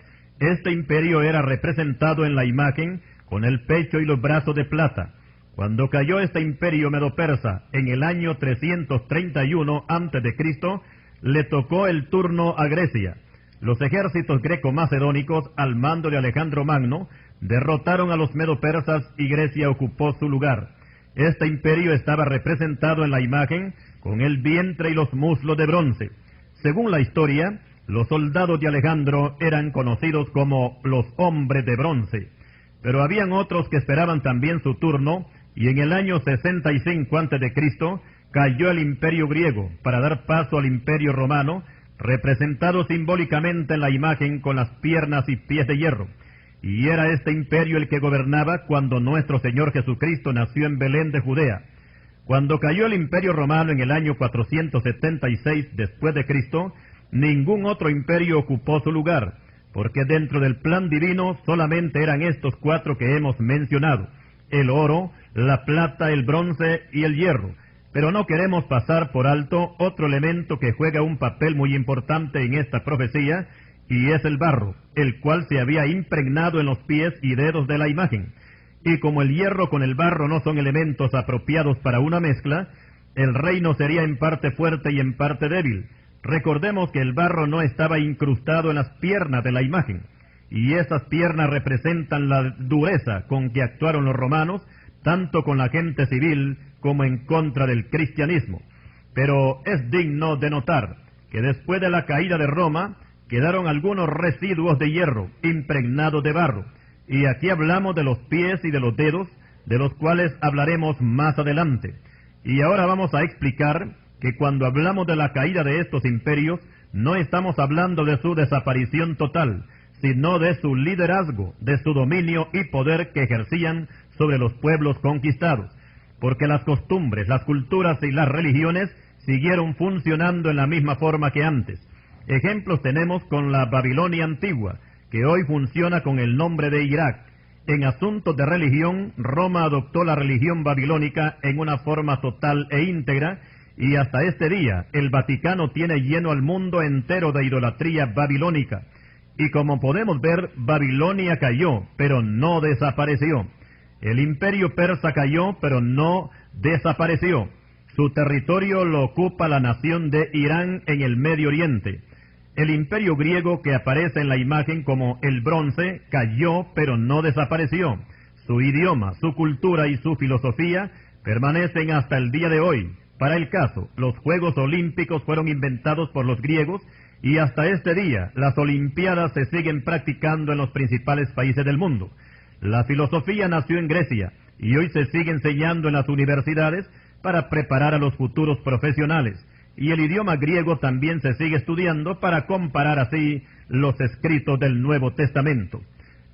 Este imperio era representado en la imagen con el pecho y los brazos de plata. Cuando cayó este imperio medo-persa en el año 331 a.C., le tocó el turno a Grecia. Los ejércitos greco-macedónicos, al mando de Alejandro Magno, derrotaron a los medo-persas y Grecia ocupó su lugar. Este imperio estaba representado en la imagen con el vientre y los muslos de bronce. Según la historia, los soldados de Alejandro eran conocidos como los hombres de bronce. Pero habían otros que esperaban también su turno, y en el año 65 a.C. cayó el imperio griego para dar paso al imperio romano, representado simbólicamente en la imagen con las piernas y pies de hierro. Y era este imperio el que gobernaba cuando nuestro Señor Jesucristo nació en Belén de Judea. Cuando cayó el imperio romano en el año 476 después de Cristo, ningún otro imperio ocupó su lugar, porque dentro del plan divino solamente eran estos 4 que hemos mencionado: el oro, la plata, el bronce y el hierro. Pero no queremos pasar por alto otro elemento que juega un papel muy importante en esta profecía, y es el barro, el cual se había impregnado en los pies y dedos de la imagen. Y como el hierro con el barro no son elementos apropiados para una mezcla, el reino sería en parte fuerte y en parte débil. Recordemos que el barro no estaba incrustado en las piernas de la imagen, y esas piernas representan la dureza con que actuaron los romanos, tanto con la gente civil como en contra del cristianismo. Pero es digno de notar que después de la caída de Roma, quedaron algunos residuos de hierro impregnados de barro, y aquí hablamos de los pies y de los dedos, de los cuales hablaremos más adelante. Y ahora vamos a explicar que cuando hablamos de la caída de estos imperios, no estamos hablando de su desaparición total, sino de su liderazgo, de su dominio y poder que ejercían sobre los pueblos conquistados, porque las costumbres, las culturas y las religiones siguieron funcionando en la misma forma que antes. Ejemplos tenemos con la Babilonia antigua, que hoy funciona con el nombre de Irak. En asuntos de religión, Roma adoptó la religión babilónica en una forma total e íntegra, y hasta este día el Vaticano tiene lleno al mundo entero de idolatría babilónica. Y como podemos ver, Babilonia cayó, pero no desapareció. El imperio persa cayó, pero no desapareció. Su territorio lo ocupa la nación de Irán en el Medio Oriente. El imperio griego, que aparece en la imagen como el bronce, cayó, pero no desapareció. Su idioma, su cultura y su filosofía permanecen hasta el día de hoy. Para el caso, los Juegos Olímpicos fueron inventados por los griegos, y hasta este día las Olimpiadas se siguen practicando en los principales países del mundo. La filosofía nació en Grecia, y hoy se sigue enseñando en las universidades para preparar a los futuros profesionales. Y el idioma griego también se sigue estudiando para comparar así los escritos del Nuevo Testamento.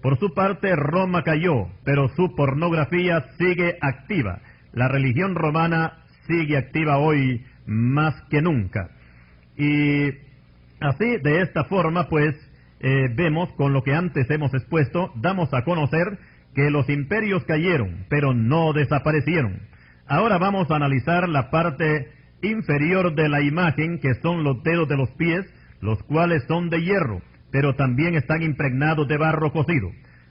Por su parte, Roma cayó, pero su pornografía sigue activa. La religión romana sigue activa hoy más que nunca. Y así, de esta forma, pues, vemos con lo que antes hemos expuesto, damos a conocer que los imperios cayeron, pero no desaparecieron. Ahora vamos a analizar la parte inferior de la imagen, que son los dedos de los pies, los cuales son de hierro, pero también están impregnados de barro cocido.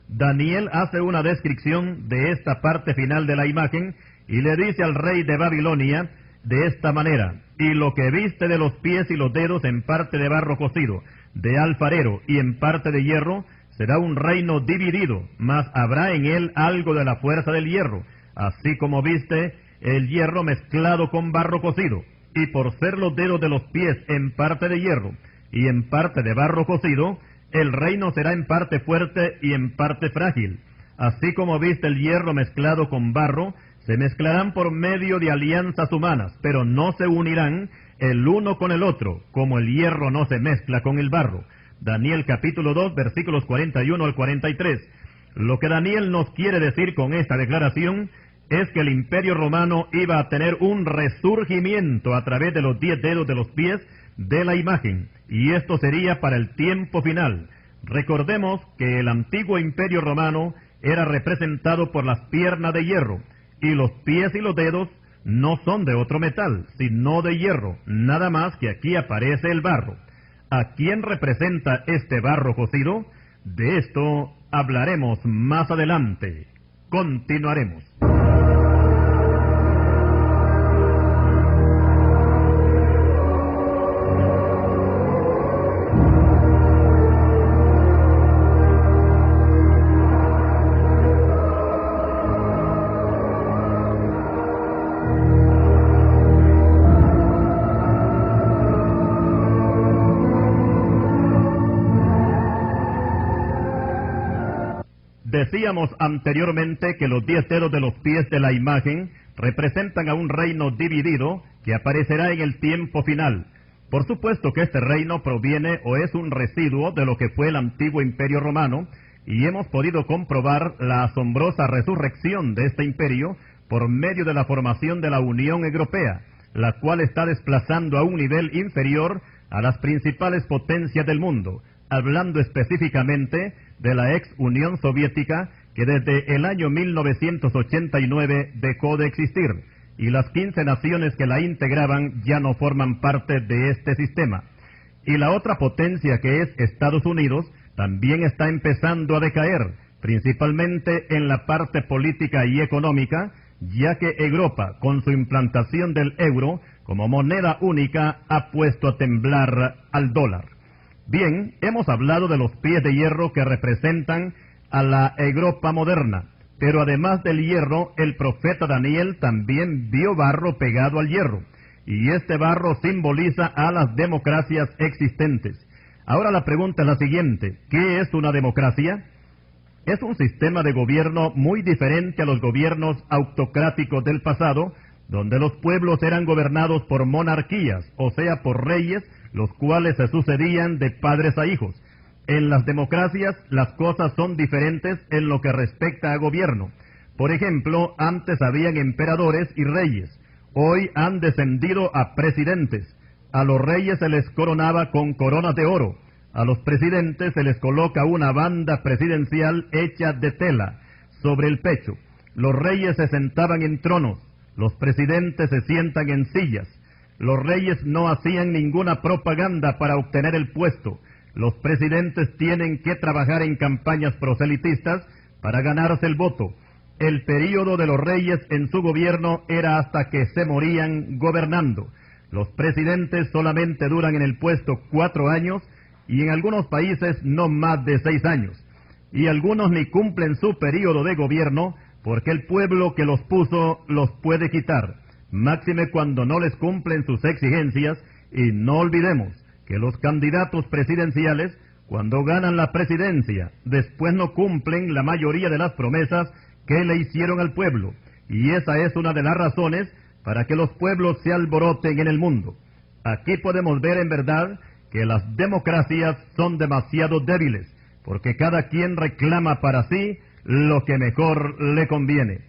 Daniel hace una descripción de esta parte final de la imagen y le dice al rey de Babilonia de esta manera: y lo que viste de los pies y los dedos en parte de barro cocido, de alfarero y en parte de hierro, será un reino dividido, mas habrá en él algo de la fuerza del hierro, así como viste el hierro mezclado con barro cocido. Y por ser los dedos de los pies en parte de hierro y en parte de barro cocido, el reino será en parte fuerte y en parte frágil. Así como viste el hierro mezclado con barro, se mezclarán por medio de alianzas humanas, pero no se unirán el uno con el otro, como el hierro no se mezcla con el barro. Daniel capítulo 2, versículos 41 al 43. Lo que Daniel nos quiere decir con esta declaración es que el imperio romano iba a tener un resurgimiento a través de los 10 dedos de los pies de la imagen, y esto sería para el tiempo final. Recordemos que el antiguo imperio romano era representado por las piernas de hierro, y los pies y los dedos no son de otro metal, sino de hierro, nada más que aquí aparece el barro. ¿A quién representa este barro cocido? De esto hablaremos más adelante. Continuaremos. Decíamos anteriormente que los 10 dedos de los pies de la imagen representan a un reino dividido que aparecerá en el tiempo final. Por supuesto que este reino proviene o es un residuo de lo que fue el antiguo imperio romano, y hemos podido comprobar la asombrosa resurrección de este imperio por medio de la formación de la Unión Europea, la cual está desplazando a un nivel inferior a las principales potencias del mundo, hablando específicamente de la ex Unión Soviética, que desde el año 1989 dejó de existir, y las 15 naciones que la integraban ya no forman parte de este sistema. Y la otra potencia, que es Estados Unidos, también está empezando a decaer, principalmente en la parte política y económica, ya que Europa, con su implantación del euro como moneda única, ha puesto a temblar al dólar. Bien, hemos hablado de los pies de hierro que representan a la Europa moderna, pero además del hierro, el profeta Daniel también vio barro pegado al hierro, y este barro simboliza a las democracias existentes. Ahora la pregunta es la siguiente: ¿qué es una democracia? Es un sistema de gobierno muy diferente a los gobiernos autocráticos del pasado, donde los pueblos eran gobernados por monarquías, o sea, por reyes, los cuales se sucedían de padres a hijos. En las democracias las cosas son diferentes en lo que respecta a gobierno. Por ejemplo, antes habían emperadores y reyes. Hoy han descendido a presidentes. A los reyes se les coronaba con coronas de oro. A los presidentes se les coloca una banda presidencial hecha de tela sobre el pecho. Los reyes se sentaban en tronos. Los presidentes se sientan en sillas. Los reyes no hacían ninguna propaganda para obtener el puesto. Los presidentes tienen que trabajar en campañas proselitistas para ganarse el voto. El período de los reyes en su gobierno era hasta que se morían gobernando. Los presidentes solamente duran en el puesto 4 años y en algunos países no más de 6 años. Y algunos ni cumplen su período de gobierno porque el pueblo que los puso los puede quitar. Máxime cuando no les cumplen sus exigencias, y no olvidemos que los candidatos presidenciales, cuando ganan la presidencia, después no cumplen la mayoría de las promesas que le hicieron al pueblo, y esa es una de las razones para que los pueblos se alboroten en el mundo. Aquí podemos ver en verdad que las democracias son demasiado débiles, porque cada quien reclama para sí lo que mejor le conviene.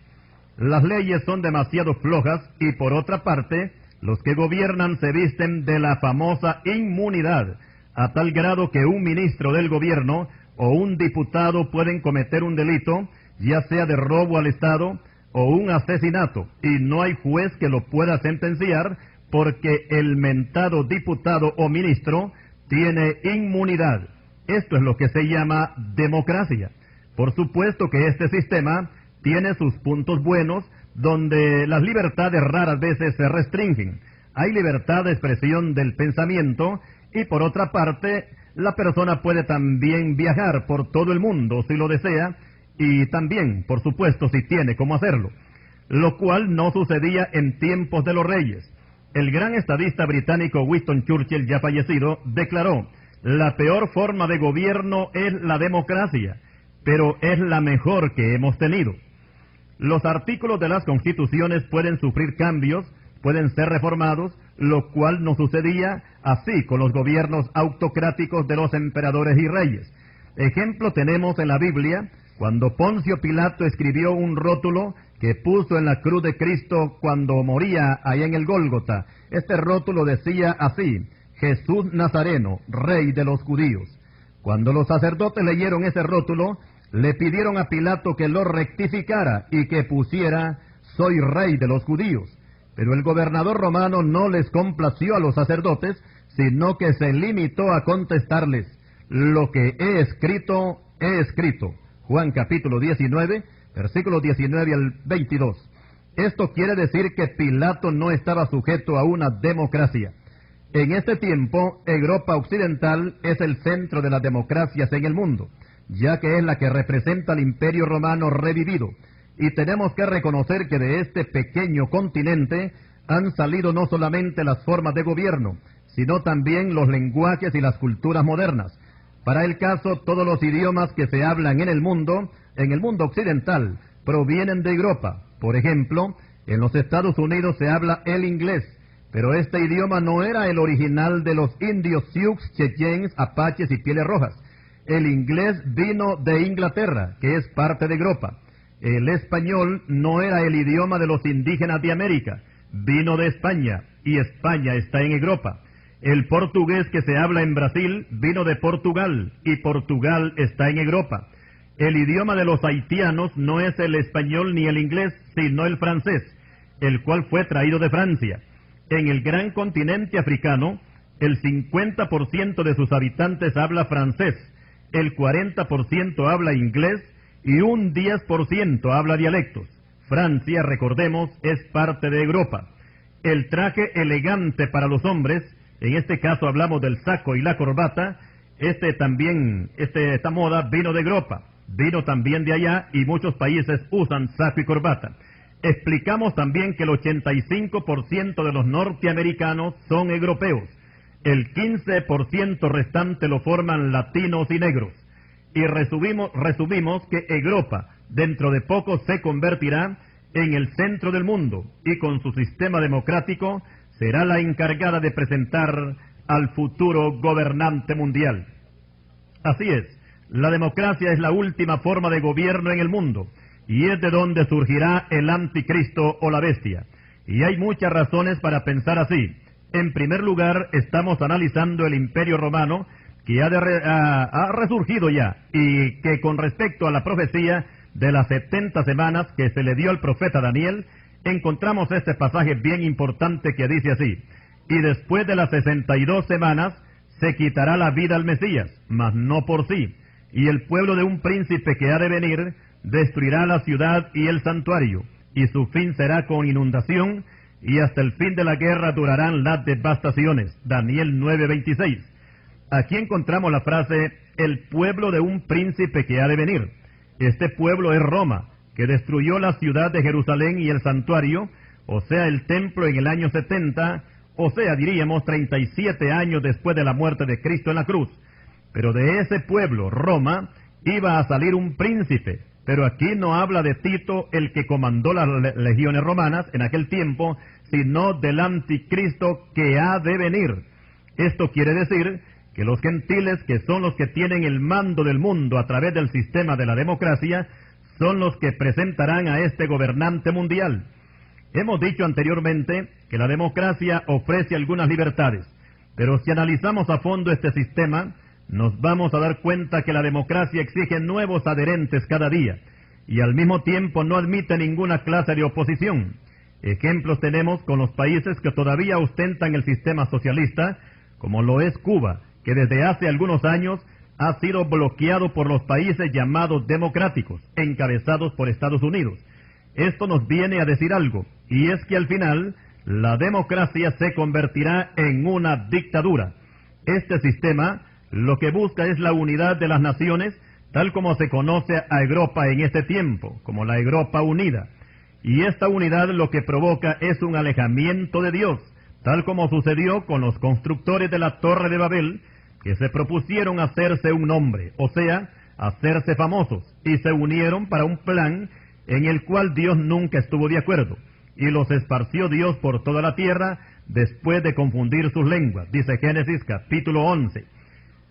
Las leyes son demasiado flojas y, por otra parte, los que gobiernan se visten de la famosa inmunidad, a tal grado que un ministro del gobierno o un diputado pueden cometer un delito ya sea de robo al Estado o un asesinato, y no hay juez que lo pueda sentenciar porque el mentado diputado o ministro tiene inmunidad. Esto es lo que se llama democracia. Por supuesto que este sistema tiene sus puntos buenos, donde las libertades raras veces se restringen. Hay libertad de expresión del pensamiento y por otra parte, la persona puede también viajar por todo el mundo si lo desea y también, por supuesto, si tiene cómo hacerlo, lo cual no sucedía en tiempos de los reyes. El gran estadista británico Winston Churchill, ya fallecido, declaró: la peor forma de gobierno es la democracia, pero es la mejor que hemos tenido. Los artículos de las constituciones pueden sufrir cambios, pueden ser reformados, lo cual no sucedía así con los gobiernos autocráticos de los emperadores y reyes. Ejemplo tenemos en la Biblia, cuando Poncio Pilato escribió un rótulo que puso en la cruz de Cristo cuando moría allá en el Gólgota. Este rótulo decía así: Jesús Nazareno, Rey de los Judíos. Cuando los sacerdotes leyeron ese rótulo, le pidieron a Pilato que lo rectificara y que pusiera: soy Rey de los Judíos. Pero el gobernador romano no les complació a los sacerdotes, sino que se limitó a contestarles: lo que he escrito, he escrito. Juan capítulo 19, versículos 19 al 22. Esto quiere decir que Pilato no estaba sujeto a una democracia. En este tiempo, Europa Occidental es el centro de las democracias en el mundo, ya que es la que representa al Imperio Romano revivido. Y tenemos que reconocer que de este pequeño continente han salido no solamente las formas de gobierno, sino también los lenguajes y las culturas modernas. Para el caso, todos los idiomas que se hablan en el mundo occidental, provienen de Europa. Por ejemplo, en los Estados Unidos se habla el inglés, pero este idioma no era el original de los indios Sioux, Cheyennes, Apaches y Pieles Rojas. El inglés vino de Inglaterra, que es parte de Europa. El español no era el idioma de los indígenas de América, vino de España, y España está en Europa. El portugués que se habla en Brasil vino de Portugal, y Portugal está en Europa. El idioma de los haitianos no es el español ni el inglés, sino el francés, el cual fue traído de Francia. En el gran continente africano, el 50% de sus habitantes habla francés, el 40% habla inglés, y un 10% habla dialectos. Francia, recordemos, es parte de Europa. El traje elegante para los hombres, en este caso hablamos del saco y la corbata, esta moda vino de Europa, vino también de allá, y muchos países usan saco y corbata. Explicamos también que el 85% de los norteamericanos son europeos, el 15% restante lo forman latinos y negros. Y resumimos que Europa dentro de poco se convertirá en el centro del mundo y con su sistema democrático será la encargada de presentar al futuro gobernante mundial. Así es, la democracia es la última forma de gobierno en el mundo y es de donde surgirá el anticristo o la bestia. Y hay muchas razones para pensar así. En primer lugar, estamos analizando el Imperio Romano, que ha resurgido ya, y que con respecto a la profecía de las 70 semanas que se le dio al profeta Daniel, encontramos este pasaje bien importante que dice así: y después de las 62 semanas se quitará la vida al Mesías, mas no por sí, y el pueblo de un príncipe que ha de venir destruirá la ciudad y el santuario, y su fin será con inundación, y hasta el fin de la guerra durarán las devastaciones. Daniel 9:26. Aquí encontramos la frase, el pueblo de un príncipe que ha de venir. Este pueblo es Roma, que destruyó la ciudad de Jerusalén y el santuario, o sea, el templo en el año 70, o sea, diríamos 37 años después de la muerte de Cristo en la cruz. Pero de ese pueblo, Roma, iba a salir un príncipe. Pero aquí no habla de Tito, el que comandó las legiones romanas en aquel tiempo, sino del anticristo que ha de venir. Esto quiere decir que los gentiles, que son los que tienen el mando del mundo a través del sistema de la democracia, son los que presentarán a este gobernante mundial. Hemos dicho anteriormente que la democracia ofrece algunas libertades, pero si analizamos a fondo este sistema, nos vamos a dar cuenta que la democracia exige nuevos adherentes cada día. y al mismo tiempo no admite ninguna clase de oposición. Ejemplos tenemos con los países que todavía ostentan el sistema socialista, como lo es Cuba, que desde hace algunos años ha sido bloqueado por los países llamados democráticos, encabezados por Estados Unidos. Esto nos viene a decir algo, y es que al final la democracia se convertirá en una dictadura. Este sistema lo que busca es la unidad de las naciones, tal como se conoce a Europa en este tiempo, como la Europa unida. Y esta unidad lo que provoca es un alejamiento de Dios, tal como sucedió con los constructores de la Torre de Babel, que se propusieron hacerse un nombre, o sea, hacerse famosos, y se unieron para un plan en el cual Dios nunca estuvo de acuerdo, y los esparció Dios por toda la tierra después de confundir sus lenguas, dice Génesis capítulo 11.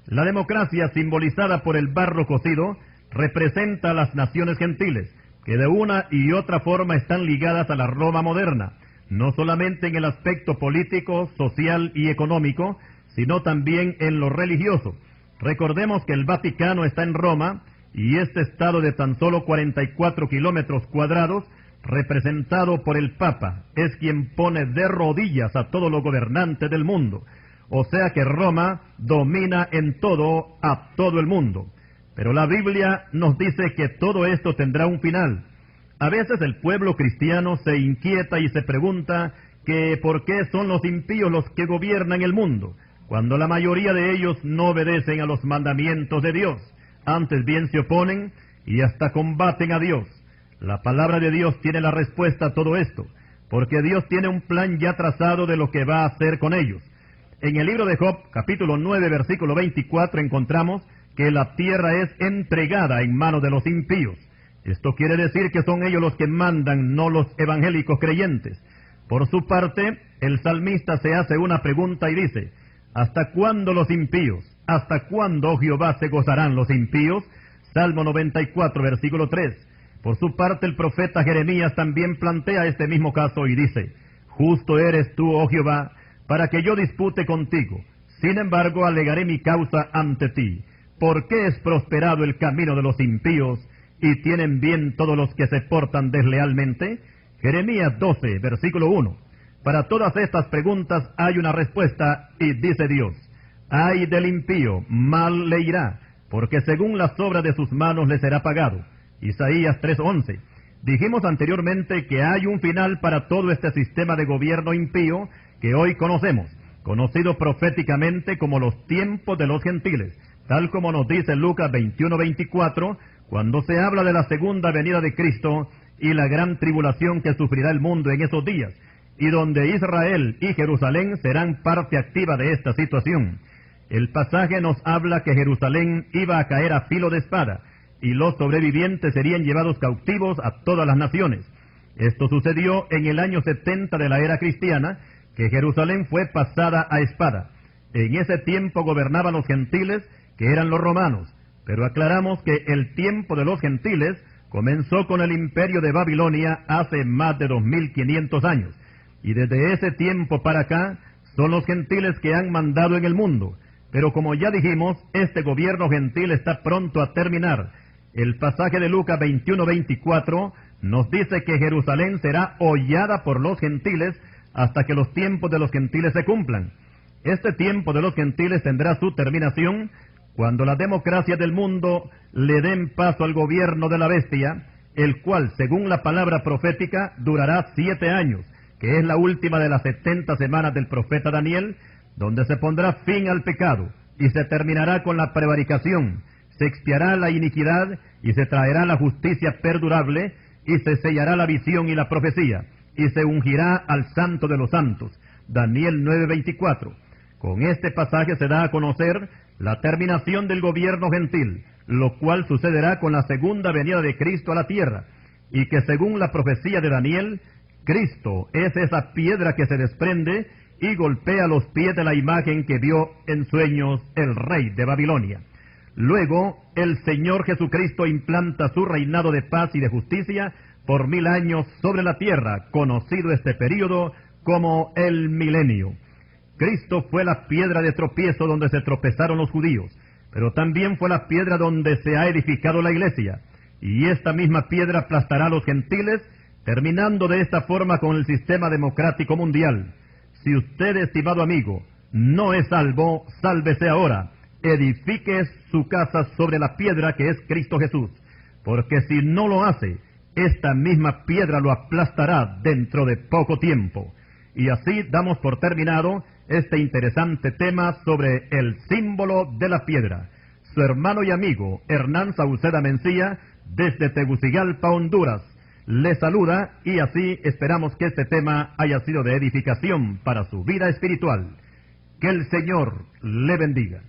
La democracia, simbolizada por el barro cocido, representa a las naciones gentiles, que de una y otra forma están ligadas a la Roma moderna, no solamente en el aspecto político, social y económico, sino también en lo religioso. Recordemos que el Vaticano está en Roma, y este estado de tan solo 44 kilómetros cuadrados, representado por el Papa, es quien pone de rodillas a todos los gobernantes del mundo. O sea que Roma domina en todo a todo el mundo. Pero la Biblia nos dice que todo esto tendrá un final. A veces el pueblo cristiano se inquieta y se pregunta que por qué son los impíos los que gobiernan el mundo, cuando la mayoría de ellos no obedecen a los mandamientos de Dios. Antes bien se oponen y hasta combaten a Dios. La palabra de Dios tiene la respuesta a todo esto, porque Dios tiene un plan ya trazado de lo que va a hacer con ellos. En el libro de Job, capítulo 9, versículo 24, encontramos que la tierra es entregada en manos de los impíos. Esto quiere decir que son ellos los que mandan, no los evangélicos creyentes. Por su parte, el salmista se hace una pregunta y dice: ¿hasta cuándo los impíos? ¿Hasta cuándo, oh Jehová, se gozarán los impíos? Salmo 94, versículo 3. Por su parte, el profeta Jeremías también plantea este mismo caso y dice: justo eres tú, oh Jehová, para que yo dispute contigo. Sin embargo, alegaré mi causa ante ti. ¿Por qué es prosperado el camino de los impíos y tienen bien todos los que se portan deslealmente? Jeremías 12, versículo 1. Para todas estas preguntas hay una respuesta y dice Dios: ay del impío, mal le irá, porque según las obras de sus manos le será pagado. Isaías 3:11. Dijimos anteriormente que hay un final para todo este sistema de gobierno impío que hoy conocemos, conocido proféticamente como los tiempos de los gentiles, tal como nos dice Lucas 21:24, cuando se habla de la segunda venida de Cristo y la gran tribulación que sufrirá el mundo en esos días, y donde Israel y Jerusalén serán parte activa de esta situación. El pasaje nos habla que Jerusalén iba a caer a filo de espada, y los sobrevivientes serían llevados cautivos a todas las naciones. Esto sucedió en el año 70 de la era cristiana, que Jerusalén fue pasada a espada. En ese tiempo gobernaban los gentiles, que eran los romanos, pero aclaramos que el tiempo de los gentiles comenzó con el imperio de Babilonia hace más de 2500 años, y desde ese tiempo para acá son los gentiles que han mandado en el mundo. Pero como ya dijimos, este gobierno gentil está pronto a terminar. El pasaje de Lucas 21:24 nos dice que Jerusalén será hollada por los gentiles hasta que los tiempos de los gentiles se cumplan. Este tiempo de los gentiles tendrá su terminación cuando la democracia del mundo le den paso al gobierno de la bestia, el cual, según la palabra profética, durará 7 años, que es la última de las 70 semanas del profeta Daniel, donde se pondrá fin al pecado, y se terminará con la prevaricación, se expiará la iniquidad, y se traerá la justicia perdurable, y se sellará la visión y la profecía, y se ungirá al santo de los santos. Daniel 9:24. Con este pasaje se da a conocer la terminación del gobierno gentil, lo cual sucederá con la segunda venida de Cristo a la tierra, y que según la profecía de Daniel, Cristo es esa piedra que se desprende y golpea los pies de la imagen que vio en sueños el rey de Babilonia. Luego, el Señor Jesucristo implanta su reinado de paz y de justicia por 1000 años sobre la tierra, conocido este período como el milenio. Cristo fue la piedra de tropiezo donde se tropezaron los judíos, pero también fue la piedra donde se ha edificado la iglesia. y esta misma piedra aplastará a los gentiles, terminando de esta forma con el sistema democrático mundial. Si usted, estimado amigo, no es salvo, sálvese ahora. Edifique su casa sobre la piedra que es Cristo Jesús, porque si no lo hace, esta misma piedra lo aplastará dentro de poco tiempo. Y así damos por terminado este interesante tema sobre el símbolo de la piedra. Su hermano y amigo Hernán Sauceda Mencía, desde Tegucigalpa, Honduras, le saluda, y así esperamos que este tema haya sido de edificación para su vida espiritual. Que el Señor le bendiga.